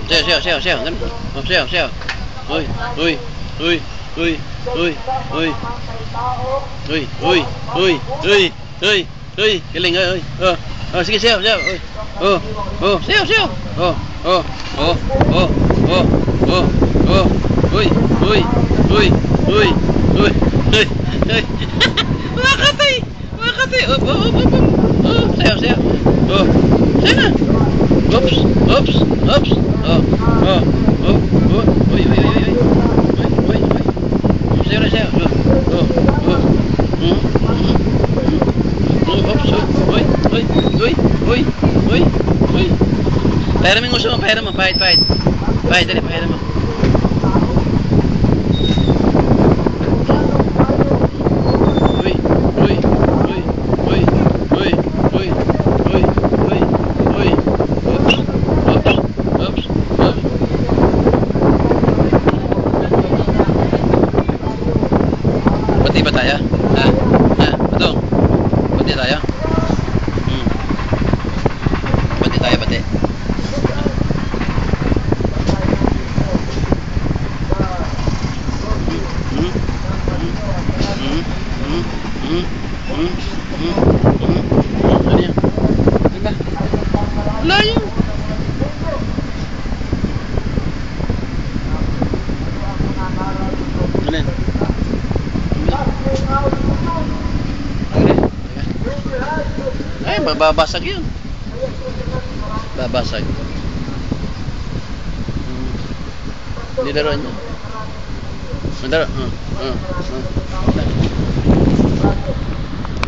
Sayaw. Oh, sayaw. Uy. Galing, uy. Oh, sige, sayaw. Sayaw. Uy. Makatay. Sayaw. Sayaw na. Oops. Uy. Sayaw. Uy. Pahira mo yung gusto mo, pahit. Dali, pahira mo. Bati ba tayo? Ito. Bati tayo? Bati. Ano yan? Diba? Layo. Ano yan? Ay, babasag yun. Babasag. Nilaruan niya. Mandaro.